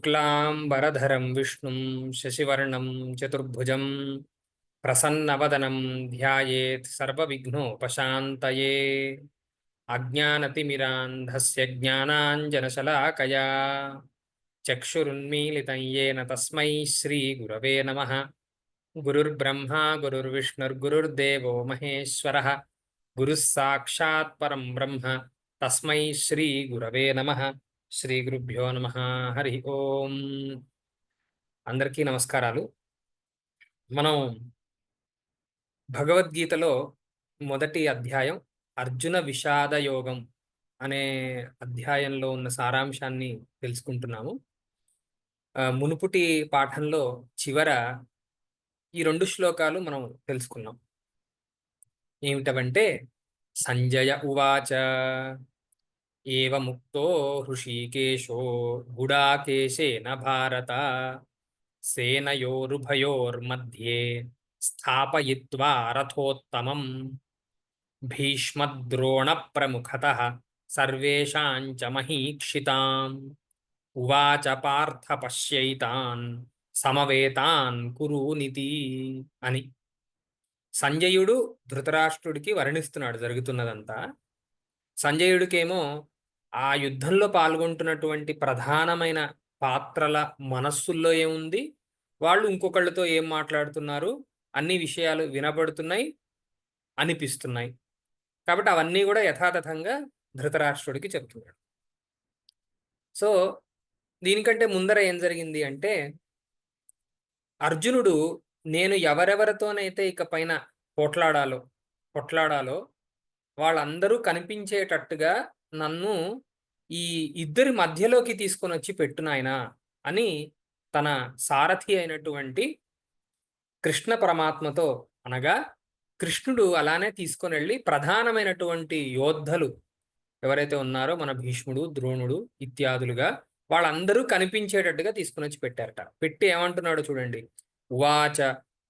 शुक्लांबरधरं विष्णुं शशिवर्णं चतुर्भुजं प्रसन्नवदनं ध्यायेत् सर्वविघ्नोपशान्तये। अज्ञानतिमिरान्धस्य ज्ञानाञ्जनशलाकया चक्षुरुन्मीलितं येन तस्मै श्रीगुरवे नमः। गुरुर्ब्रह्मा गुरुर्विष्णुर्गुरुर्देवो महेश्वरः गुरुः साक्षात् परं ब्रह्म तस्मै श्रीगुरवे नमः। శ్రీ గురుభ్యో నమః. హరి ఓం. అందరికీ నమస్కారాలు. మనం భగవద్గీతలో మొదటి అధ్యాయం అర్జున విషాద యోగం అనే అధ్యాయంలో ఉన్న సారాంశాన్ని తెలుసుకుంటున్నాము. మునుపుటి పాఠంలో చివర ఈ 2 శ్లోకాలు మనం తెలుసుకున్నాం. ఏమిటవంటే సంజయ ఉవాచ ఏవముక్తో హృషీకేశో గుడాకేశేన భారత సేనయోరుభయోర్मध्ये స్థాపయిత్వా రథోత్తమం భీష్మద్రోణ ప్రముఖతః సర్వేషాం చ మహీక్షితాం ఉవాచ పార్థ పశ్యైతాన్ సమవేతాన్ కురూనితి అని సంజయుడు ధృతరాష్ట్రుడికి వర్ణిస్తున్నాడు జరుగుతున్నదంతా. సంజయుడికేమో ఆ యుద్ధంలో పాల్గొంటున్నటువంటి ప్రధానమైన పాత్రల మనస్సుల్లో ఏముంది, వాళ్ళు ఇంకొకళ్ళతో ఏం మాట్లాడుతున్నారు, అన్ని విషయాలు వినబడుతున్నాయి, అనిపిస్తున్నాయి. కాబట్టి అవన్నీ కూడా యథాతథంగా ధృతరాష్ట్రుడికి చెప్తున్నాడు. సో దీనికంటే ముందర ఏం జరిగింది అంటే, అర్జునుడు నేను ఎవరెవరితోనైతే ఇక పైన కొట్లాడాలో వాళ్ళందరూ కనిపించేటట్టుగా నన్ను ఈ ఇద్దరి మధ్యలోకి తీసుకొని వచ్చి పెట్టు నాయనా అని తన సారథి అయినటువంటి కృష్ణ పరమాత్మతో అనగా, కృష్ణుడు అలానే తీసుకొని వెళ్ళి ప్రధానమైనటువంటి యోద్ధలు ఎవరైతే ఉన్నారో మన భీష్ముడు, ద్రోణుడు ఇత్యాదులుగా వాళ్ళందరూ కనిపించేటట్టుగా తీసుకుని వచ్చి పెట్టారట. పెట్టి ఏమంటున్నాడు చూడండి, ఉవాచ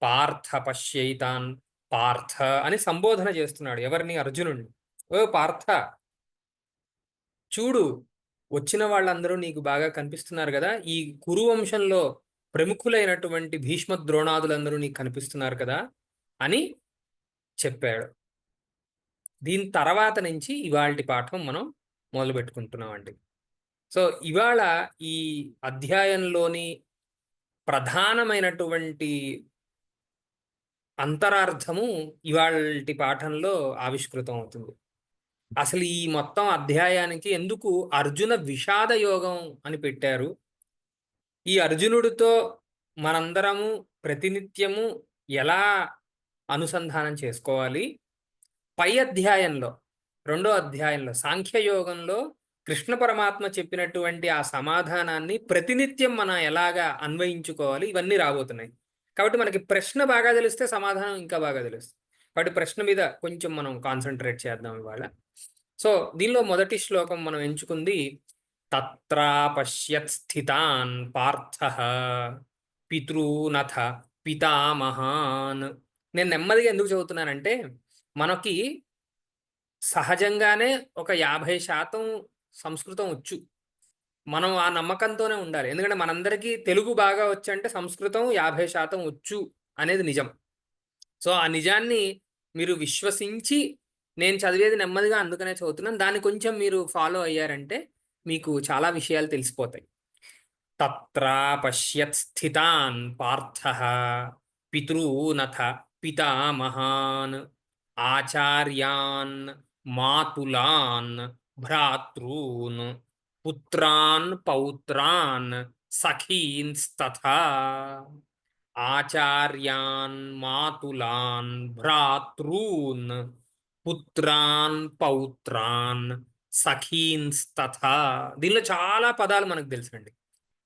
పార్థ పశ్యైతాన్, పార్థ అని సంబోధన చేస్తున్నాడు. ఎవరిని? అర్జునుడిని. ఓ పార్థ, చూడు, వచ్చిన వాళ్ళందరూ నీకు బాగా కనిపిస్తున్నారు కదా, ఈ కురువంశంలో ప్రముఖులైనటువంటి భీష్మ ద్రోణాదులందరూ నీకు కనిపిస్తున్నారు కదా అని చెప్పాడు. దీని తర్వాత నుంచి ఇవాల్టి పాఠం మనం మొదలు పెట్టుకుంటున్నామండి. సో ఇవాళ ఈ అధ్యాయంలోని ప్రధానమైనటువంటి అంతరార్థము ఇవాల్టి పాఠంలో ఆవిష్కృతం అవుతుంది. అసలు ఈ మొత్తం అధ్యాయానికి ఎందుకు అర్జున విషాద యోగం అని పెట్టారు, ఈ అర్జునుడితో మనందరము ప్రతినిత్యము ఎలా అనుసంధానం చేసుకోవాలి, పై అధ్యాయంలో 2వ అధ్యాయంలో సాంఖ్యయోగంలో కృష్ణ పరమాత్మ చెప్పినటువంటి ఆ సమాధానాన్ని ప్రతినిత్యం మనం ఎలాగా అన్వయించుకోవాలి, ఇవన్నీ రాబోతున్నాయి. కాబట్టి మనకి ప్రశ్న బాగా తెలిస్తే సమాధానం ఇంకా బాగా తెలుస్తుంది. కాబట్టి ప్రశ్న మీద కొంచెం మనం కాన్సన్ట్రేట్ చేద్దాం ఇవాళ. సో దీనిలో మొదటి శ్లోకం మనం ఎంచుకుంది, తత్రా పశ్యత్ స్థితాన్ పార్థః పితృనథ పితామహాన్. నేను నెమ్మదిగా ఎందుకు చదువుతున్నానంటే, మనకి సహజంగానే ఒక 50% సంస్కృతం వచ్చు. మనం ఆ నమ్మకంతోనే ఉండాలి. ఎందుకంటే మనందరికీ తెలుగు బాగా వచ్చు అంటే సంస్కృతం 50% వచ్చు అనేది నిజం. సో ఆ నిజాన్ని మీరు విశ్వసించి, నేను చదివేది నెమ్మదిగా అందుకనే చదువుతున్నాను, దాన్ని కొంచెం మీరు ఫాలో అయ్యారంటే మీకు చాలా విషయాలు తెలిసిపోతాయి. తత్రా పశ్యత్ స్థితాన్ పార్థః పితృనథ పితామహాన్ ఆచార్యాన్ మాతులాన్ భ్రాతృన్ పుత్రాన్ పౌత్రాన్ సఖీన్స్తథా. ఆచార్యాన్ మాతులాన్ భ్రాతృన్ పుత్రాన్ పౌత్రాన్ సఖీన్స్తథా. దీనిలో చాలా పదాలు మనకు తెలుసండి.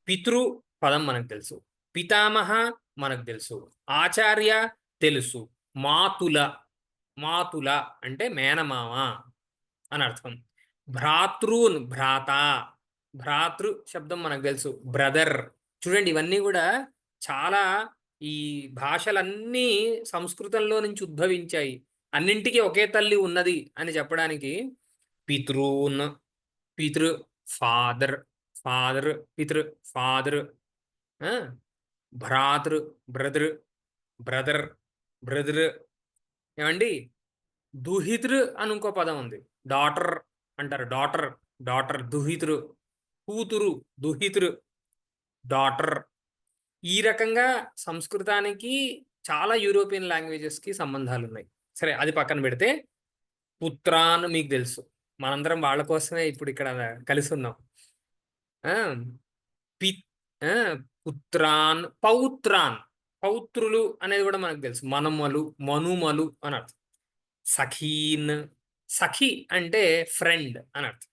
పితృ పదం మనకు తెలుసు, పితామహ మనకు తెలుసు, ఆచార్య తెలుసు, మాతుల, మాతుల అంటే మేనమామ అని అర్థం. భ్రాతృన్ భ్రాత, భ్రాతృ శబ్దం మనకు తెలుసు, బ్రదర్. చూడండి ఇవన్నీ కూడా చాలా, ఈ భాషలన్నీ సంస్కృతంలో నుంచి ఉద్భవించాయి. అన్నింటికీ ఒకే తల్లి ఉన్నది అని చెప్పడానికి పితృన్, పితృ ఫాదర్, ఫాదర్ పితృ, ఫాదర్, భ్రాతృ బ్రదర్, బ్రదర్ బ్రదర్. ఏమండి దుహితృ అని ఇంకో పదం ఉంది, డాటర్ అంటారు, డాటర్ డాటర్, దుహితృ కూతురు, దుహితృ డాటర్. ఈ రకంగా సంస్కృతానికి చాలా యూరోపియన్ లాంగ్వేజెస్కి సంబంధాలు ఉన్నాయి. సరే అది పక్కన పెడితే పుత్రాన్ మీకు తెలుసు, మనందరం వాళ్ళ కోసమే ఇప్పుడు ఇక్కడ కలిసి ఉన్నాం. పి పుత్రాన్, పౌత్రాన్, పౌత్రులు అనేది కూడా మనకు తెలుసు, మనుమలు, మనుమలు అని అర్థం. సఖీన్, సఖి అంటే ఫ్రెండ్ అని అర్థం.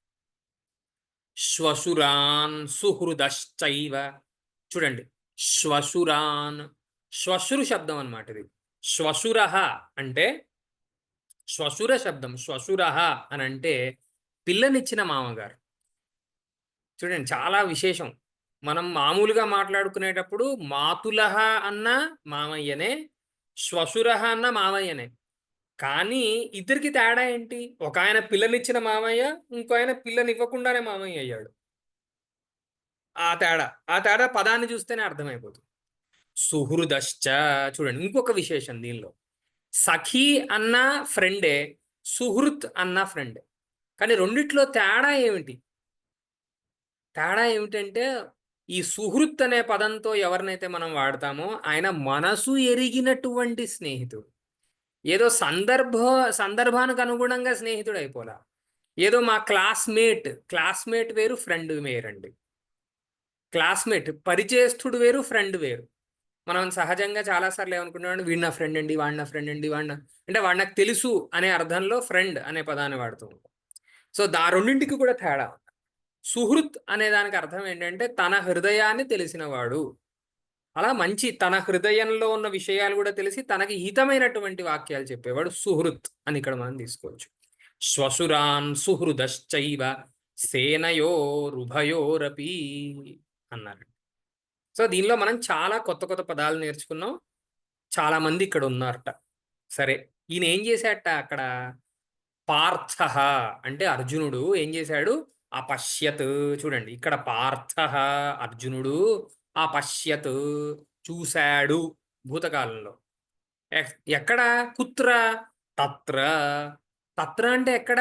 శ్వశురాన్ సుహృదశ్చైవ, చూడండి శ్వశురాన్, శ్వశురు శబ్దం అన్నమాట ఇది. శ్వశుర అంటే శ్వశుర శబ్దం, శ్వశుర అని అంటే పిల్లనిచ్చిన మామగారు. చూడండి చాలా విశేషం. మనం మామూలుగా మాట్లాడుకునేటప్పుడు మాతులహ అన్న మామయ్యనే, శ్వశురహ అన్న మామయ్యనే. కానీ ఇద్దరికి తేడా ఏంటి? ఒక ఆయన పిల్లనిచ్చిన మామయ్య, ఇంకో ఆయన పిల్లనివ్వకుండానే మామయ్య అయ్యాడు. ఆ తేడా పదాన్ని చూస్తేనే అర్థమైపోతుంది. సుహృదశ్చ, చూడండి ఇంకొక విశేషం దీనిలో, సఖీ అన్న ఫ్రెండే, సుహృత్ అన్న ఫ్రెండే. కానీ రెండిట్లో తేడా ఏమిటి? తేడా ఏమిటంటే ఈ సుహృత్ అనే పదంతో ఎవరినైతే మనం వాడతామో ఆయన మనసు ఎరిగినటువంటి స్నేహితుడు. ఏదో సందర్భానికి అనుగుణంగా స్నేహితుడు అయిపోలా. ఏదో మా క్లాస్మేట్ వేరు, ఫ్రెండ్ వేరండి. క్లాస్మేట్ పరిచయస్థుడు వేరు, ఫ్రెండ్ వేరు. మనం సహజంగా చాలాసార్లు ఏమనుకుంటున్నాం, వీడు నా ఫ్రెండ్ అండి, వాడు నా ఫ్రెండ్ అండి, అంటే వాడు నాకు తెలుసు అనే అర్థంలో ఫ్రెండ్ అనే పదాన్ని వాడుతూ ఉంటాం. సో రెండింటికి కూడా తేడా. సుహృత్ అనే దానికి అర్థం ఏంటంటే తన హృదయాన్ని తెలిసినవాడు. అలా మంచి తన హృదయంలో ఉన్న విషయాలు కూడా తెలిసి తనకి హితమైనటువంటి వాక్యాలు చెప్పేవాడు సుహృత్ అని ఇక్కడ మనం తీసుకోవచ్చు. శ్వశురాన్ సుహృదశ్చైవ సేనయోరుభయోరపి అన్నారు. సో దీనిలో మనం చాలా కొత్త కొత్త పదాలు నేర్చుకున్నాం. చాలా మంది ఇక్కడ ఉన్నారట. సరే ఈయన ఏం చేశాట అక్కడ? పార్థ అంటే అర్జునుడు ఏం చేశాడు? అపశ్యత్, చూడండి ఇక్కడ పార్థ అర్జునుడు, అపశ్యత్ చూశాడు భూతకాలంలో. ఎక్కడ? కుత్ర? తత్ర. తత్ర అంటే ఎక్కడ?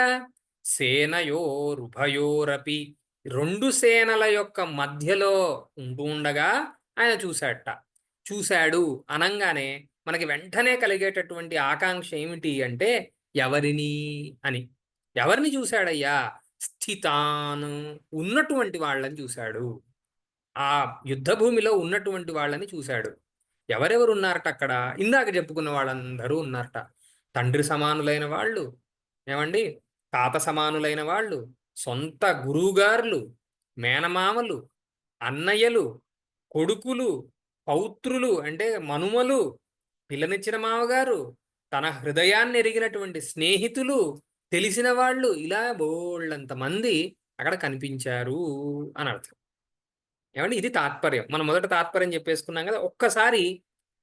సేనయోరుభయోరపి, రెండు సేనల యొక్క మధ్యలో ఉంటూ ఉండగా ఆయన చూశాడు అనంగానే మనకి వెంటనే కలిగేటటువంటి ఆకాంక్ష ఏమిటి అంటే ఎవరిని అని. ఎవరిని చూశాడయ్యా? స్థితాన్, ఉన్నటువంటి వాళ్ళని చూశాడు. ఆ యుద్ధ భూమిలో ఉన్నటువంటి వాళ్ళని చూశాడు. ఎవరెవరు ఉన్నారట అక్కడ? ఇందాక చెప్పుకున్న వాళ్ళందరూ ఉన్నారట. తండ్రి సమానులైన వాళ్ళు, ఏమండి తాత సమానులైన వాళ్ళు, సొంత గురువుగారులు, మేనమామలు, అన్నయ్యలు, కొడుకులు, పౌత్రులు అంటే మనుమలు, పిల్లనిచ్చిన మామగారు, తన హృదయాన్ని ఎరిగినటువంటి స్నేహితులు, తెలిసిన వాళ్ళు, ఇలా బోళ్ళంత మంది అక్కడ కనిపించారు అని అర్థం. ఏమండి ఇది తాత్పర్యం. మనం మొదట తాత్పర్యం చెప్పేసుకున్నాం కదా,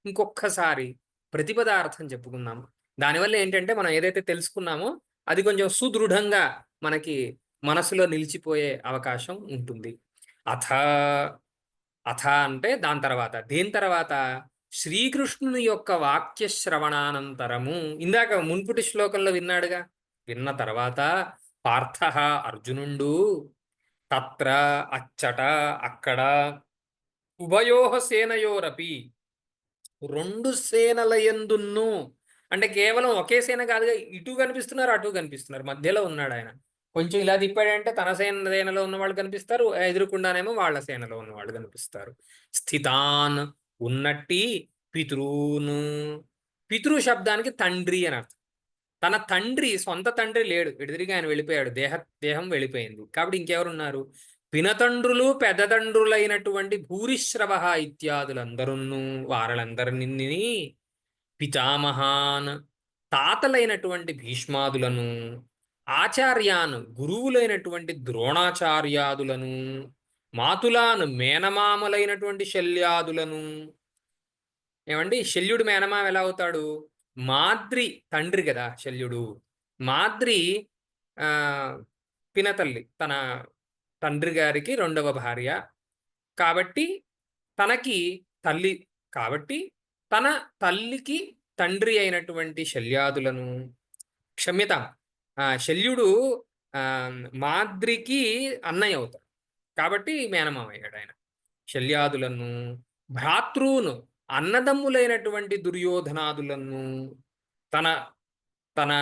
ఇంకొక్కసారి ప్రతిపదార్థం చెప్పుకుందాం. దానివల్ల ఏంటంటే మనం ఏదైతే తెలుసుకున్నామో అది కొంచెం సుదృఢంగా మనకి మనసులో నిలిచిపోయే అవకాశం ఉంటుంది. అథ అంటే దాని తర్వాత, దేని తర్వాత? శ్రీకృష్ణుని యొక్క వాక్య శ్రవణానంతరము, ఇందాక మున్పుటి శ్లోకంలో విన్నాడుగా, విన్న తర్వాత పార్థ అర్జునుండు తత్ర అచ్చట అక్కడ ఉభయోహ సేనయోరపి రెండు సేనల యందును, అంటే కేవలం ఒకే సేన కాదుగా, ఇటు కనిపిస్తున్నారు అటు కనిపిస్తున్నారు, మధ్యలో ఉన్నాడు ఆయన. కొంచెం ఇలా తిప్పాడంటే తన సేనలో ఉన్న వాళ్ళు కనిపిస్తారు, ఎదురుకుండానేమో వాళ్ళ సేనలో ఉన్న వాళ్ళు కనిపిస్తారు. స్థితాన్ ఉన్నట్టి, పితృను, పితృ శబ్దానికి తండ్రి అని అర్థం. తన తండ్రి, సొంత తండ్రి లేడు, ఎదురుగా ఆయన వెళ్ళిపోయాడు, దేహం వెళ్ళిపోయింది. కాబట్టి ఇంకెవరున్నారు? పినతండ్రులు పెద్దతండ్రులైనటువంటి భూరిశ్రవ ఇత్యాదులందరూ, వారలందరినీ, పితామహాన్ తాతలైనటువంటి భీష్మాదులను, ఆచార్యాన్ గురువులైనటువంటి ద్రోణాచార్యాదులను, మాతులాన్ మేనమామలైనటువంటి శల్యాదులను. ఏమండి శల్యుడు మేనమామ ఎలా అవుతాడు? మాద్రి తండ్రి కదా శల్యుడు. మాద్రి పినతల్లి, తన తండ్రి గారికి రెండవ భార్య. కాబట్టి తనకి తల్లి కాబట్టి తన తల్లికి తండ్రి అయినటువంటి శల్యాదులను, క్షమ్యతాం, శల్యుడు మాద్రికి అన్నయ్య అవుతాడు కాబట్టి మేనమామ అయ్యాడు ఆయన. శల్యాదులను, భ్రాతృను, అన్నదమ్ములైనటువంటి దుర్యోధనాదులను, తన తన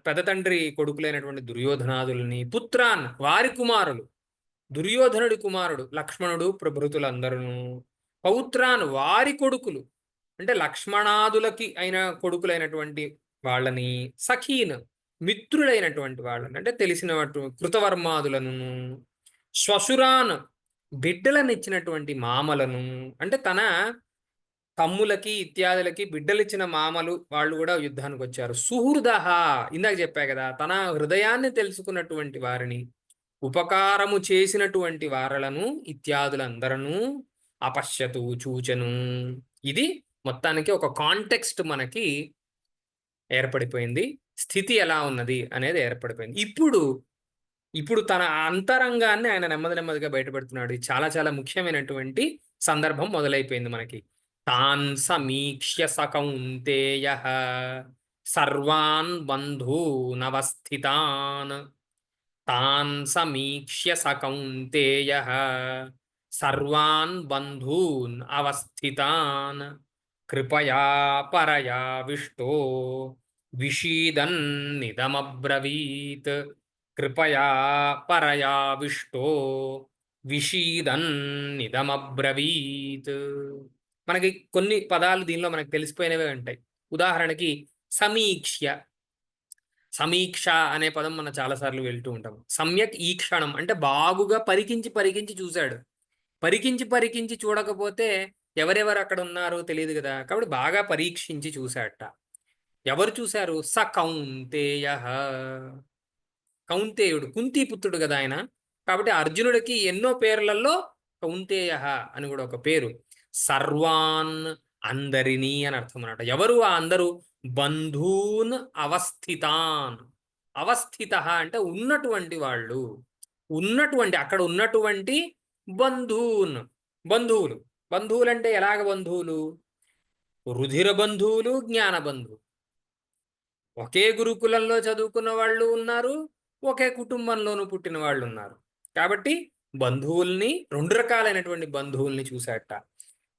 పెద్ద తండ్రి కొడుకులైనటువంటి దుర్యోధనాదులని, పుత్రాన్ వారి కుమారులు, దుర్యోధనుడి కుమారుడు లక్ష్మణుడు ప్రభృతులందరూ, పౌత్రాన్ వారి కొడుకులు అంటే లక్ష్మణాదులకి అయిన కొడుకులైనటువంటి వాళ్ళని, సఖీన్ మిత్రులైనటువంటి వాళ్ళని అంటే తెలిసినటువంటి కృతవర్మాదులను, శ్వశురాన్ బిడ్డలనిచ్చినటువంటి మామలను అంటే తన తమ్ములకి ఇత్యాదులకి బిడ్డలిచ్చిన మామలు వాళ్ళు కూడా యుద్ధానికి వచ్చారు. సుహృదహ ఇందాక చెప్పా కదా, తన హృదయాన్ని తెలుసుకున్నటువంటి వారిని, ఉపకారము చేసినటువంటి వారలను ఇత్యాదులందరూ అపశ్యతు చూచెను. ఇది మొత్తానికి ఒక కాంటెక్స్ట్ మనకి ఏర్పడిపోయింది. స్థితి ఎలా ఉన్నది అనేది ఏర్పడిపోయింది. ఇప్పుడు తన అంతరంగాన్ని ఆయన నెమ్మదిగా బయటపెడుతున్నాడు. ఇది చాలా చాలా ముఖ్యమైనటువంటి సందర్భం మొదలైపోయింది మనకి. తాన్ సమీక్ష్య సకౌంతేయః సర్వాన్ బంధూనవస్థితాన్. తాన్ సమీక్ష్య సకౌంతేయః సర్వాన్ బంధూన్ అవస్థితాన్ కృపయా పరయావిష్టో విషీదన్నిదమబ్రవీత్. కృపయా పరయావిష్టో విషీదన్నిదమబ్రవీత్. మనకి కొన్ని పదాలు దీనిలో మనకు తెలిసిపోయినవే ఉంటాయి. ఉదాహరణకి సమీక్ష్య. సమీక్ష అనే పదం మనం చాలాసార్లు వెళ్తూ ఉంటాం. సమ్యక్ ఈక్షణం అంటే బాగుగా పరికించి చూశాడు. పరికించి చూడకపోతే ఎవరెవరు అక్కడ ఉన్నారో తెలియదు కదా, కాబట్టి బాగా పరీక్షించి చూశాడట. ఎవరు చూశారు? స కౌంతేయ. కౌంతేయుడు కుంతీపుత్రుడు కదా ఆయన. కాబట్టి అర్జునుడికి ఎన్నో పేర్లలో కౌంతేయ అని కూడా ఒక పేరు. సర్వాన్ అందరినీ అని అర్థం అన్నమాట. ఎవరు ఆ అందరూ? బంధూన్ అవస్థితాన్. అవస్థిత అంటే ఉన్నటువంటి వాళ్ళు, అక్కడ ఉన్నటువంటి బంధూన్, బంధువులు. బంధువులు అంటే ఎలాగ బంధువులు? రుధిర బంధువులు, జ్ఞాన బంధువులు. ఒకే గురుకులంలో చదువుకున్న వాళ్ళు ఉన్నారు, ఒకే కుటుంబంలోనూ పుట్టిన వాళ్ళు ఉన్నారు. కాబట్టి బంధువుల్ని, రెండు రకాలైనటువంటి బంధువుల్ని చూశాట.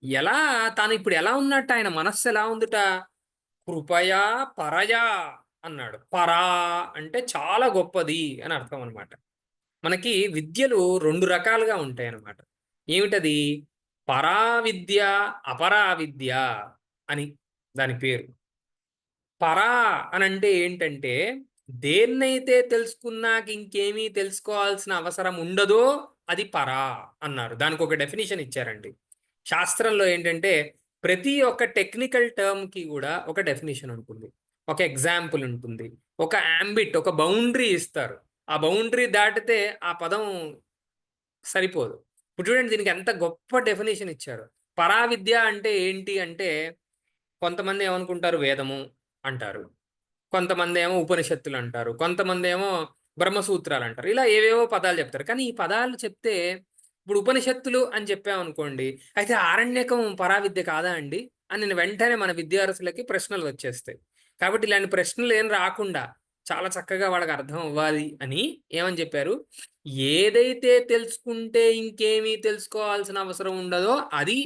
ఎలా తాను ఇప్పుడు ఎలా ఉన్నట్ట, ఆయన మనస్సు ఎలా ఉందిట? కృపయా పరయా అన్నాడు. పరా అంటే చాలా గొప్పది అని అర్థం అనమాట. మనకి విద్యలు రెండు రకాలుగా ఉంటాయి అన్నమాట. ఏమిటది? పరావిద్య, అపరావిద్య అని దాని పేరు. పరా అని అంటే ఏంటంటే, దేన్నైతే తెలుసుకున్నాక ఇంకేమీ తెలుసుకోవాల్సిన అవసరం ఉండదో అది పరా అన్నారు. దానికి ఒక డెఫినేషన్ ఇచ్చారండి. శాస్త్రంలో ఏంటంటే ప్రతి ఒక్క టెక్నికల్ టర్మ్కి కూడా ఒక డెఫినేషన్ ఉంటుంది, ఒక ఎగ్జాంపుల్ ఉంటుంది, ఒక యాంబిట్, ఒక బౌండరీ ఇస్తారు. ఆ బౌండరీ దాటితే ఆ పదం సరిపోదు. ఇప్పుడు చూడండి, దీనికి ఎంత గొప్ప డెఫినేషన్ ఇచ్చారు. పరావిద్య అంటే ఏంటి అంటే, కొంతమంది ఏమనుకుంటారు? వేదము అంటారు, కొంతమంది ఏమో ఉపనిషత్తులు అంటారు, కొంతమంది ఏమో బ్రహ్మసూత్రాలు అంటారు. ఇలా ఏవేవో పదాలు చెప్తారు. కానీ ఈ పదాలు చెప్తే, ఇప్పుడు ఉపనిషత్తులు అని చెప్పామనుకోండి, అయితే ఆరణ్యకం పరావిద్య కాదా అండి అని నేను వెంటనే మన విద్యార్థులకి ప్రశ్నలు వచ్చేస్తాయి. కాబట్టి ఇలాంటి ప్రశ్నలు ఏం రాకుండా చాలా చక్కగా వాళ్ళకి అర్థం అవ్వాలి అని ఏమని చెప్పారు? ఏదైతే తెలుసుకుంటే ఇంకేమీ తెలుసుకోవాల్సిన అవసరం ఉండదో అది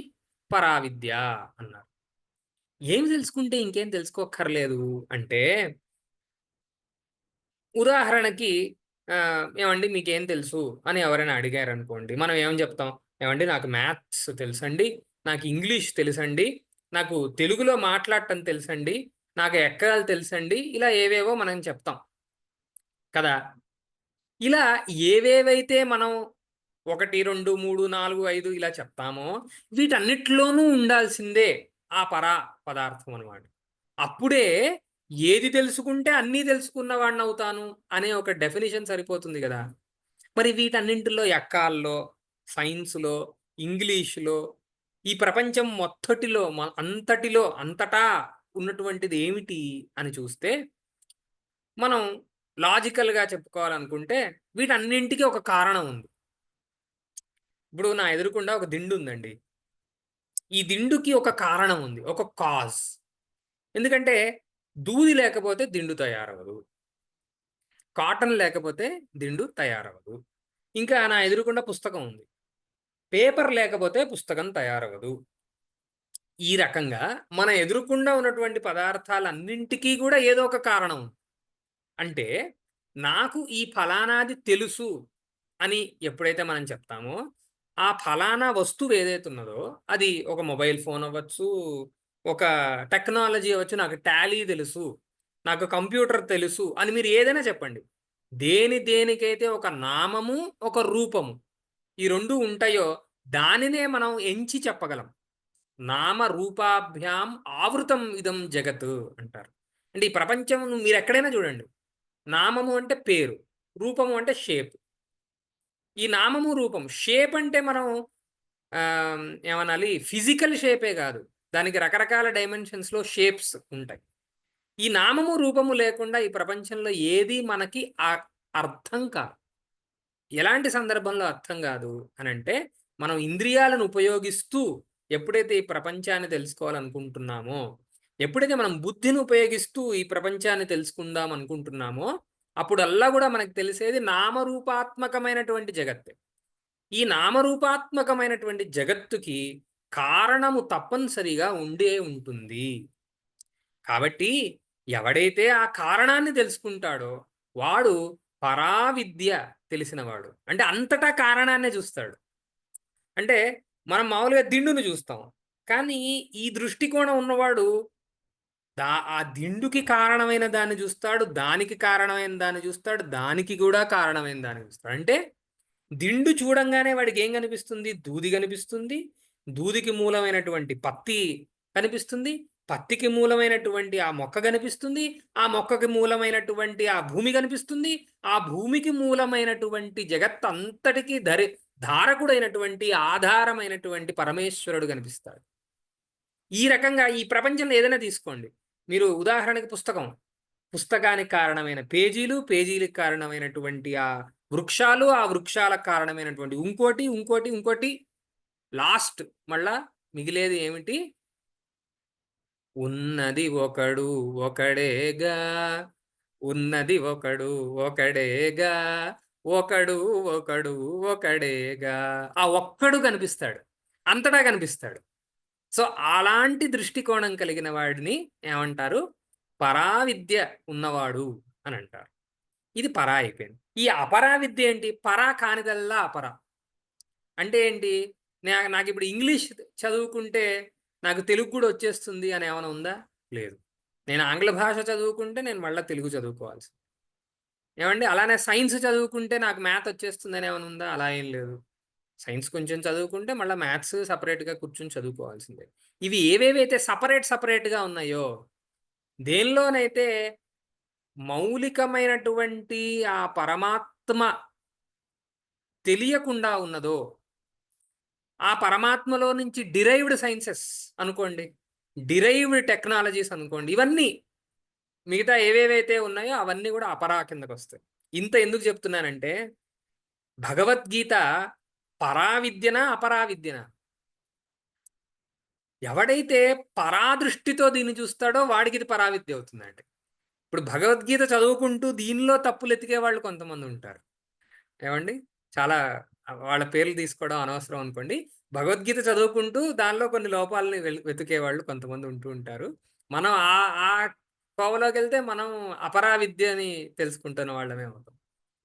పరావిద్య అన్నారు. ఏమి తెలుసుకుంటే ఇంకేం తెలుసుకోక్కర్లేదు అంటే, ఉదాహరణకి ఏమండి మీకేం తెలుసు అని ఎవరైనా అడిగారు అనుకోండి, మనం ఏమని చెప్తాం? ఏమండి నాకు మ్యాథ్స్ తెలుసండి, నాకు ఇంగ్లీష్ తెలుసండి, నాకు తెలుగులో మాట్లాడటం తెలుసండి, నాకు ఎక్కడాలు తెలుసండి, ఇలా ఏవేవో మనం చెప్తాం కదా. ఇలా ఏవేవైతే మనం 1, 2, 3, 4, 5 ఇలా చెప్తామో వీటన్నిటిలోనూ ఉండాల్సిందే ఆ పరా పదార్థం అనమాట. అప్పుడే ఏది తెలుసుకుంటే అన్నీ తెలుసుకున్న వాడిని అవుతాను అనే ఒక డెఫినేషన్ సరిపోతుంది కదా. మరి వీటన్నింటిలో ఎక్కాల్లో, సైన్స్లో, ఇంగ్లీష్లో, ఈ ప్రపంచం అంతటిలో అంతటా ఉన్నటువంటిది ఏమిటి అని చూస్తే, మనం లాజికల్గా చెప్పుకోవాలనుకుంటే వీటన్నింటికి ఒక కారణం ఉంది. ఇప్పుడు నా ఎదురుకుండా ఒక దిండు ఉందండి. ఈ దిండుకి ఒక కారణం ఉంది. ఒక కాజ్. ఎందుకంటే దూది లేకపోతే దిండు తయారవ్వదు. కాటన్ లేకపోతే దిండు తయారవ్వదు. ఇంకా నా ఎదురుకుండా పుస్తకం ఉంది. పేపర్ లేకపోతే పుస్తకం తయారవ్వదు. ఈ రకంగా మన ఎదురుకుండా ఉన్నటువంటి పదార్థాలన్నింటికీ కూడా ఏదో ఒక కారణం ఉంది. అంటే నాకు ఈ ఫలానాది తెలుసు అని ఎప్పుడైతే మనం చెప్తామో, ఆ ఫలానా వస్తువు ఏదైతే ఉన్నదో అది ఒక మొబైల్ ఫోన్ అవ్వచ్చు, ఒక టెక్నాలజీ అవ్వచ్చు, నాకు టాలీ తెలుసు, నాకు కంప్యూటర్ తెలుసు అని మీరు ఏదైనా చెప్పండి. దేనికైతే ఒక నామము, ఒక రూపము ఈ 2 ఉంటాయో దానినే మనం ఎంచి చెప్పగలం. నామ రూపాభ్యాం ఆవృతం ఇదం జగత్ అంటారు. అంటే ఈ ప్రపంచం మీరెక్కడైనా చూడండి. నామము అంటే పేరు, రూపము అంటే షేప్. ఈ నామము, రూపం షేప్ అంటే మనం ఏమనాలి ఫిజికల్ షేపే కాదు. దానికి రకరకాల డైమెన్షన్స్‌లో షేప్స్ ఉంటాయి. ఈ నామము, రూపము లేకుండా ఈ ప్రపంచంలో ఏది మనకి అర్థం కాదు. ఎలాంటి సందర్భంలో అర్థం కాదు అనంటే, మనం ఇంద్రియాలను ఉపయోగిస్తూ ఎప్పుడైతే ఈ ప్రపంచాన్ని తెలుసుకోవాలనుకుంటున్నామో, ఎప్పుడైతే మనం బుద్ధిని ఉపయోగిస్తూ ఈ ప్రపంచాన్ని తెలుసుకుందాం అనుకుంటున్నామో, అప్పుడల్లా గూడా మనకు తెలిసేది నామరూపాత్మకమైనటువంటి జగత్తే. ఈ నామరూపాత్మకమైనటువంటి జగత్తుకి కారణము తప్పనిసరిగా ఉండే ఉంటుంది. కాబట్టి ఎవడైతే ఆ కారణాన్ని తెలుసుకుంటాడో వాడు పరావిద్య తెలిసినవాడు. అంటే అంతటా కారణాన్నే చూస్తాడు. అంటే మనం మామూలుగా దిండుని చూస్తాం. కానీ ఈ దృష్టికోణం ఉన్నవాడు ఆ దిండుకి కారణమైన దాన్ని చూస్తాడు. దానికి కారణమైన దాన్ని చూస్తాడు. దానికి కూడా కారణమైన దాన్ని చూస్తాడు. అంటే దిండు చూడంగానే వాడికేం కనిపిస్తుంది? దూది కనిపిస్తుంది. దూదికి మూలమైనటువంటి పత్తి కనిపిస్తుంది. పత్తికి మూలమైనటువంటి ఆ మొక్క కనిపిస్తుంది. ఆ మొక్కకి మూలమైనటువంటి ఆ భూమి కనిపిస్తుంది. ఆ భూమికి మూలమైనటువంటి జగత్తంతటికి ధారకుడైనటువంటి ఆధారమైనటువంటి పరమేశ్వరుడు కనిపిస్తాడు. ఈ రకంగా ఈ ప్రపంచంలో ఏదైనా తీసుకోండి. మీరు ఉదాహరణకి పుస్తకం. పుస్తకానికి కారణమైన పేజీలు, పేజీలకు కారణమైనటువంటి ఆ వృక్షాలు, ఆ వృక్షాలకు కారణమైనటువంటి ఇంకోటి లాస్ట్ మళ్ళా మిగిలేది ఏమిటి? ఉన్నది ఒకడు ఒకడేగా, ఉన్నది ఒకడు ఒకడేగా, ఒకడు ఒకడు ఒకడేగా. ఆ ఒక్కడు కనిపిస్తాడు. అంతటా కనిపిస్తాడు. సో, అలాంటి దృష్టికోణం కలిగిన వాడిని ఏమంటారు? పరావిద్య ఉన్నవాడు అనంటారు. ఇది పరా అయిపోయింది. ఈ అపరా విద్య ఏంటి? పరా కానిదల్లా అపర. అంటే ఏంటి? నాకిప్పుడు ఇంగ్లీష్ చదువుకుంటే నాకు తెలుగు కూడా వచ్చేస్తుంది అని ఏమైనా ఉందా? లేదు. నేను ఆంగ్ల భాష చదువుకుంటే నేను మళ్ళా తెలుగు చదువుకోవాల్సింది. ఏవండీ? అలానే సైన్స్ చదువుకుంటే నాకు మ్యాథ్ వచ్చేస్తుందని ఏమైనా ఉందా? అలా ఏం లేదు. సైన్స్ కొంచెం చదువుకుంటే మళ్ళా మ్యాథ్స్ సెపరేట్‌గా కూర్చొని చదువుకోవాల్సిందే. ఇవి ఏవేవైతే సెపరేట్‌గా ఉన్నాయో, దేనిలోనైతే మౌలికమైనటువంటి ఆ పరమాత్మ తెలియకుండా ఉన్నదో, ఆ పరమాత్మలో నుంచి డిరైవ్డ్ సైన్సెస్ అనుకోండి. డిరైవ్డ్ టెక్నాలజీస్ అనుకోండి. ఇవన్నీ మిగతా ఏవేవైతే ఉన్నాయో అవన్నీ గూడా అపరా కిందకొస్తాయి. ఇంత ఎందుకు చెప్తున్నానంటే, భగవద్గీత పరావిద్యనా? అపరావిద్యనా? ఎవడైతే పరాదృష్టితో దీన్ని చూస్తాడో వాడికిది పరావిద్య అవుతుందండి. ఇప్పుడు భగవద్గీత చదువుకుంటూ దీనిలో తప్పులెతికే వాళ్ళు కొంతమందుంటారు. ఏవండీ? చాలా వాళ్ళ పేర్లు తీసుకోవడం అనవసరం అనుకోండి. భగవద్గీత చదువుకుంటూ దానిలో కొన్ని లోపాలని వెతికేవాళ్ళు కొంతమంది ఉంటూ ఉంటారు. మనం ఆ కోవలోకెళ్తే మనం అపరావిద్యని తెలుసుకుంటున్న వాళ్ళమే అవుతాం.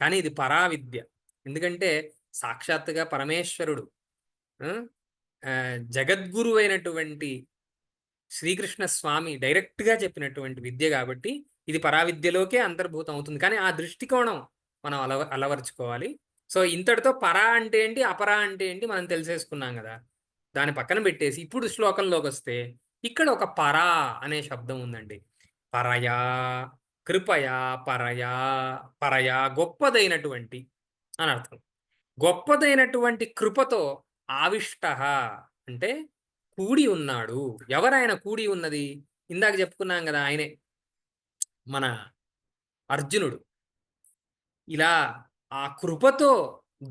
కానీ ఇది పరావిద్య. ఎందుకంటే సాక్షాత్తుగా పరమేశ్వరుడు హ్మ్. జగద్గురువైనటువంటి శ్రీకృష్ణ స్వామి డైరెక్ట్‌గా చెప్పినటువంటి విద్య గాబట్టి, ఇది పరావిద్యలోకే అంతర్భూతం అవుతుంది. కానీ ఆ దృష్టికోణం మనం అలవరుచుకోవాలి. సో, ఇంతటితో పరా అంటే ఏంటి? అపరా అంటే ఏంటి? మనం తెలిసేసుకున్నాం గదా! దాన్ని పక్కన బెట్టేసి ఇప్పుడు శ్లోకంలోకొస్తే, ఇక్కడ ఒక పరా అనే శబ్దం ఉందండి. పరయా, కృపయా, పరయా, పరయా గొప్పదైనటువంటి అనర్థం. గొప్పదైనటువంటి కృపతో ఆవిష్టః అంటే కూడి ఉన్నాడు. ఎవరాయన కూడి ఉన్నది? ఇందాక చెప్పుకున్నాం గదా! ఆయనే. మన అర్జునుడు. ఇలా ఆ కృపతో,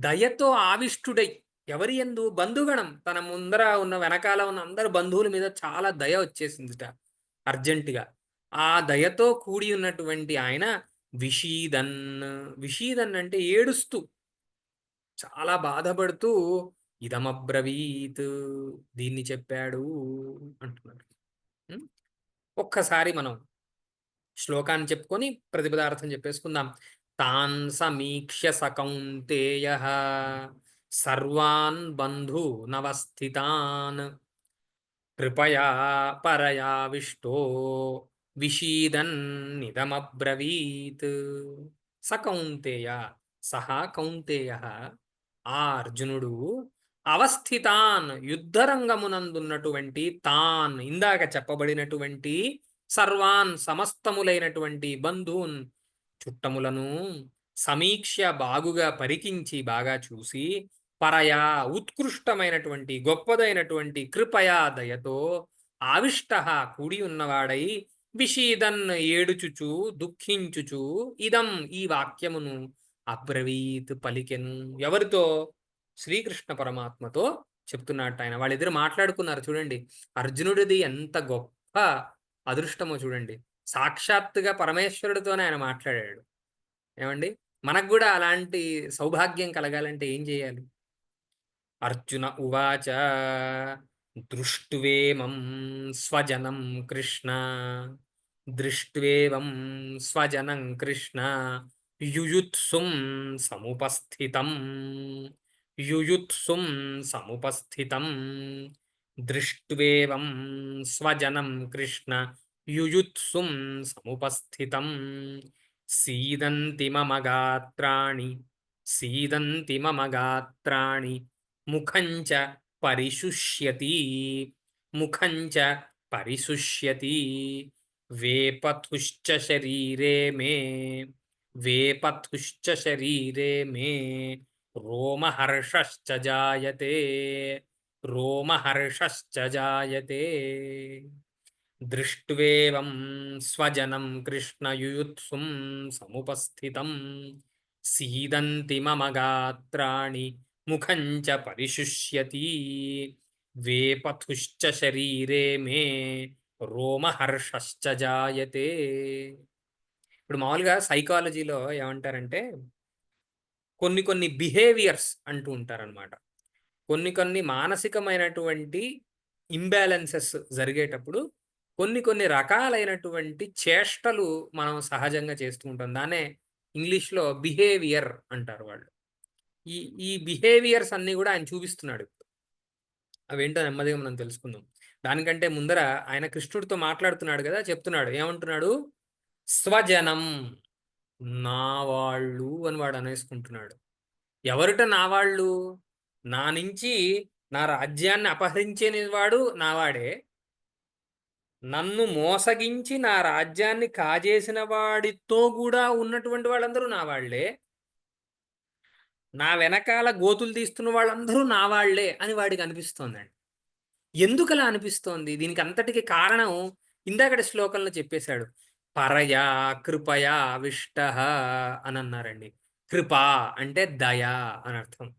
దయతో ఆవిష్టుడై ఎవరి యందు? బంధుగణం. తన ముందర ఉన్న వెనకాల ఉన్న అందరు బంధువుల మీద చాలా దయ వచ్చేసిందిట అర్జెంటుగా. ఆ దయతో కూడి ఉన్నటువంటి ఆయన విషీదన్, విషీదన్ అంటే ఏడుస్తూ, చాలా బాధపడుతూ ఇదమబ్రవీత్, దీన్ని చెప్పాడు అంటున్నాడు. హ్మ్. ఒక్కసారి మనం శ్లోకాన్ని చెప్పుకొని ప్రతిపదార్థం చెప్పేసుకుందాం. తాన్ సమీక్ష్య స కౌంతేయః సర్వాన్ బంధూనవస్థితాన్ కృపయా పరయావిష్టో విషీదన్నిదమబ్రవీత్. స కౌంతేయ, సహ కౌంతేయః, ఆ అర్జునుడు అవస్థితాన్, యుద్ధరంగమునందున్నటువంటి తాన్, ఇందాక చెప్పబడినటువంటి సర్వాన్, సమస్తములైనటువంటి బంధూన్, చుట్టములను సమీక్ష, బాగుగా పరికించి బాగా చూసి పరయా, ఉత్కృష్టమైనటువంటి గొప్పదైనటువంటి కృపయా, దయతో ఆవిష్ట, కూడి ఉన్నవాడై విషీదన్, ఏడుచుచు దుఃఖించుచు ఇదం, ఈ వాక్యమును అబ్రవీత్, పలికెను. ఎవరితో? శ్రీకృష్ణ పరమాత్మతో చెప్తున్నట్టు ఆయన. వాళ్ళిద్దరు మాట్లాడుకున్నారు చూడండి. అర్జునుడిది ఎంత గొప్ప అదృష్టమో చూడండి. సాక్షాత్తుగా పరమేశ్వరుడితోనే ఆయన మాట్లాడాడు. ఏమండి? మనకు కూడా అలాంటి సౌభాగ్యం కలగాలంటే ఏం చేయాలి? అర్జున ఉవాచ దృష్ట్వేమం స్వజనం కృష్ణ, దృష్ట్వేవం స్వజనం కృష్ణ యుయుత్సుం సముపస్థితం, యుయుత్సుం సముపస్థితం, దృష్ట్వేవం స్వజనం కృష్ణ యుయుత్సుం సముపస్థితం సీదంతి మమ గాత్రాణి, సీదంతి మమ గాత్రాణి ముఖంచ పరిశుష్యతి, ముఖంచ పరిశుష్యతి వేపథుశ్చ శరీరే మే, వేపథుశ్చ శరీరే మే రోమహర్షశ్చ జాయతే, రోమహర్షశ్చ జాయతే. దృష్ట్వేవం స్వజనం కృష్ణ యుయుత్సుం సముపస్థితం సీదంతి మమ గాత్రాణి ముఖంచ పరిశుష్యతి వేపథుశ్చ శరీరే మే రోమహర్షశ్చ జాయతే. ఇప్పుడు మామూలుగా సైకాలజీలో ఏమంటారంటే కొన్ని కొన్ని బిహేవియర్స్ అంటూ ఉంటారనమాట. కొన్ని కొన్ని మానసికమైనటువంటి ఇంబ్యాలెన్సెస్ జరిగేటప్పుడు కొన్ని కొన్ని రకాలైనటువంటి చేష్టలు మనం సహజంగా చేస్తూ ఉంటాం. దాన్నే ఇంగ్లీష్‌లో బిహేవియర్ అంటారు వాళ్ళు. ఈ ఈ బిహేవియర్స్ అన్నీ గూడా ఆయన చూపిస్తున్నాడు. అవేంటో నెమ్మదిగా మనం తెలుసుకుందాం. దానికంటే ముందర ఆయన కృష్ణుడితో మాట్లాడుతున్నాడు గదా! చెప్తున్నాడు. ఏమంటున్నాడు? స్వజనం, నా వాళ్ళు అని వాడు అనేసుకుంటున్నాడు. ఎవరుట నా వాళ్ళు? నా నుంచి నా రాజ్యాన్ని అపహరించని వాడు నావాడే. నన్ను మోసగించి నా రాజ్యాన్ని కాజేసిన వాడితో గూడా ఉన్నటువంటి వాళ్ళందరూ నా వాళ్ళే. నా వెనకాల గోతులు తీస్తున్న వాళ్ళందరూ నా వాళ్ళే అని వాడికి అనిపిస్తోందండి. ఎందుకలా అనిపిస్తోంది? దీనికి అంతటికి కారణం ఇందాకటి శ్లోకంలో చెప్పేశాడు. పరయా కృపయా ఆవిష్టః అని అన్నారండి. కృప అంటే దయ అని అర్థం.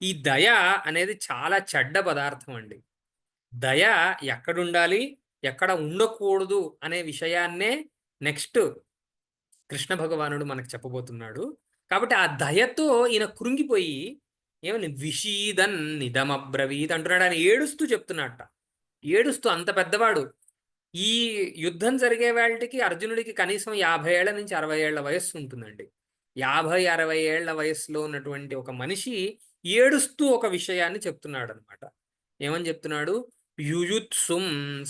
ఈ దయ అనేది చాలా చెడ్డ పదార్థం అండి. దయ ఎక్కడుండాలి, ఎక్కడ ఉండకూడదు అనే విషయాన్నే నెక్స్ట్ కృష్ణ భగవానుడు మనకు చెప్పబోతున్నాడు. కాబట్టి ఆ దయతో ఈయన కృంగిపోయి ఏమని విషీదన్ నిదమబ్రవీత్ అంటున్నాడు. ఆయన ఏడుస్తూ చెప్తున్నట్ట. ఏడుస్తూ, అంత పెద్దవాడు. ఈ యుద్ధం జరిగే వేళటికి అర్జునుడికి కనీసం 50 ఏళ్ల నుంచి 60 ఏళ్ల వయస్సు ఉంటుందండి. 50, 60 ఏళ్ల వయస్సులో ఉన్నటువంటి ఒక మనిషి ఏడుస్తూ ఒక విషయాన్ని చెప్తున్నాడనమాట. ఏమని చెప్తున్నాడు? యుయుత్సుం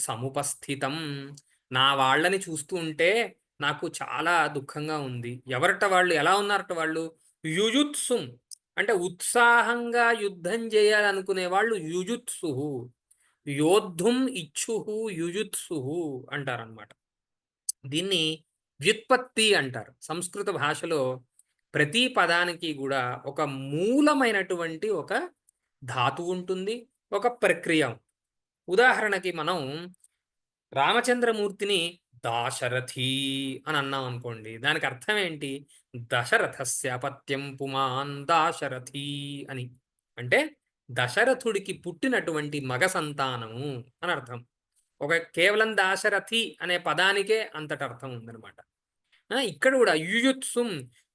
సముపస్థితం. నా వాళ్ళని చూస్తూ ఉంటే నాకు చాలా దుఃఖంగా ఉంది. ఎవరట వాళ్ళు? ఎలా ఉన్నారట వాళ్ళు? యుయుత్సుం అంటే ఉత్సాహంగా యుద్ధం చేయాలనుకునే వాళ్ళు యుజుత్సుః. యోద్ధుం ఇచ్చుః యుజుత్సుః అంటారనమాట. దీన్ని వ్యుత్పత్తి అంటారు. సంస్కృత భాషలో ప్రతి పదానికి కూడా ఒక మూలమైనటువంటి ఒక ధాతువు ఉంటుంది. ఒక ప్రక్రియ. ఉదాహరణకి మనం రామచంద్రమూర్తిని దాశరథి అని అన్నాం అనుకోండి. దానికి అర్థం ఏంటి? దశరథస్య అపత్యం పుమాన్ దాశరథి అని. అంటే దశరథుడికి పుట్టినటువంటి మగ సంతానము అని అర్థం. కేవలం దాశరథి అనే పదానికే అంతటి అర్థం ఉందన్నమాట. ఇక్కడ కూడా యుయుత్సుం,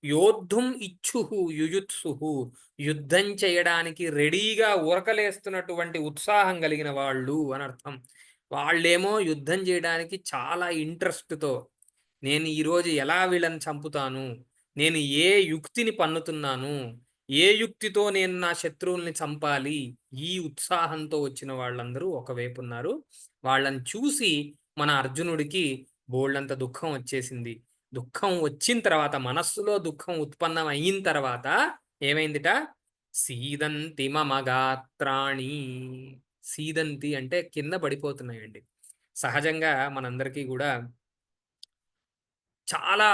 యోద్ధుం ఇచ్చుహు యుయుత్సుహు, యుద్ధం చేయడానికి రెడీగా ఉరకలేస్తున్నటువంటి ఉత్సాహం కలిగిన వాళ్ళు అని అర్థం. వాళ్ళేమో యుద్ధం చేయడానికి చాలా ఇంట్రెస్ట్తో, నేను ఈరోజు ఎలా వీళ్ళని చంపుతాను, నేను ఏ యుక్తిని పన్నుతున్నాను, ఏ యుక్తితో నేను నా శత్రువుల్ని చంపాలి, ఈ ఉత్సాహంతో వచ్చిన వాళ్ళందరూ ఒకవైపు ఉన్నారు. వాళ్ళని చూసి మన అర్జునుడికి బోళ్ళంత దుఃఖం వచ్చేసింది. దుఃఖం వచ్చిన తర్వాత, మనస్సులో దుఃఖం ఉత్పన్నం అయిన తర్వాత ఏమైందిట? సీదంతి మమ గాత్రాణి. సీదంతి అంటే కింద పడిపోతున్నాయండి. సహజంగా మనందరికీ కూడా చాలా,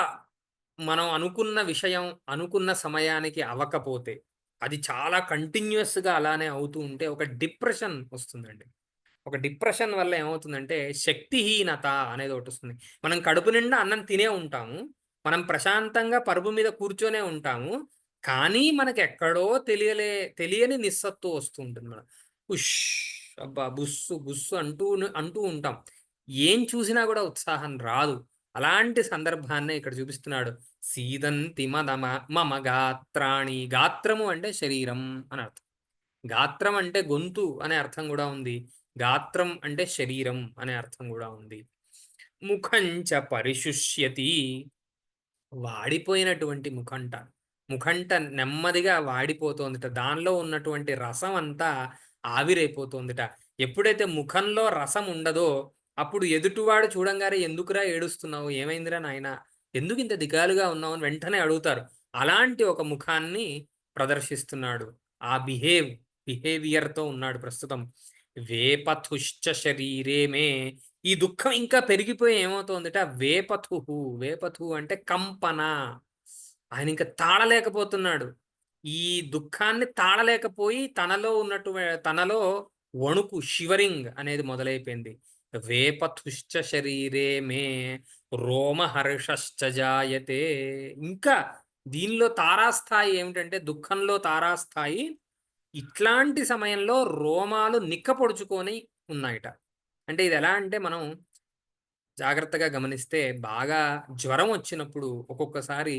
మనం అనుకున్న విషయం అనుకున్న సమయానికి అవ్వకపోతే, అది చాలా కంటిన్యూస్గా అలానే అవుతూ ఉంటే ఒక డిప్రెషన్ వస్తుందండి. ఒక డిప్రెషన్ వల్ల ఏమవుతుందంటే శక్తిహీనత అనేది ఒకటి వస్తుంది. మనం కడుపు నిండా అన్నం తినే ఉంటాము, మనం ప్రశాంతంగా పరుపు మీద కూర్చొనే ఉంటాము, కానీ మనకి ఎక్కడో తెలియని నిస్సత్తు వస్తూ ఉంటుంది. మనం ఉష్, అబ్బా, బుస్సు బుస్సు అంటూ అంటూ ఉంటాం. ఏం చూసినా కూడా ఉత్సాహం రాదు. అలాంటి సందర్భాన్నే ఇక్కడ చూపిస్తున్నాడు. సీదంతి మమ గాత్రాణి. గాత్రము అంటే శరీరం అని అర్థం. గాత్రం అంటే గొంతు అనే అర్థం కూడా ఉంది. గాత్రం అంటే శరీరం అనే అర్థం కూడా ఉంది. ముఖంచ పరిశుష్యతి. వాడిపోయినటువంటి ముఖంట. ముఖంట నెమ్మదిగా వాడిపోతోందిట. దానిలో ఉన్నటువంటి రసం అంతా ఆవిరైపోతోందిట. ఎప్పుడైతే ముఖంలో రసం ఉండదో అప్పుడు ఎదుటివాడు చూడంగానే, ఎందుకురా ఏడుస్తున్నావు, ఏమైందిరా నాయనా, ఎందుకు ఇంత దిగాలుగా ఉన్నావు అని వెంటనే అడుగుతారు. అలాంటి ఒక ముఖాన్ని ప్రదర్శిస్తున్నాడు. ఆ బిహేవియర్తో ఉన్నాడు ప్రస్తుతం. వేపథుశ్చ శరీరే మే. ఈ దుఃఖం ఇంకా పెరిగిపోయి ఏమవుతోందిట? వేపథుహు. వేపథు అంటే కంపన. ఆయన ఇంకా తాళలేకపోతున్నాడు. ఈ దుఃఖాన్ని తాళలేకపోయి తనలో వణుకు, షివరింగ్ అనేది మొదలైపోయింది. వేపథుశ్చ శరీరే మే రోమహర్షశ్చ జాయతే. ఇంకా దీనిలో తారాస్థాయి ఏమిటంటే, దుఃఖంలో తారాస్థాయి ఇట్లాంటి సమయంలో రోమాలు నిక్కపొడుచుకొని ఉన్నాయట. అంటే ఇది ఎలా అంటే, మనం జాగ్రత్తగా గమనిస్తే బాగా జ్వరం వచ్చినప్పుడు ఒక్కొక్కసారి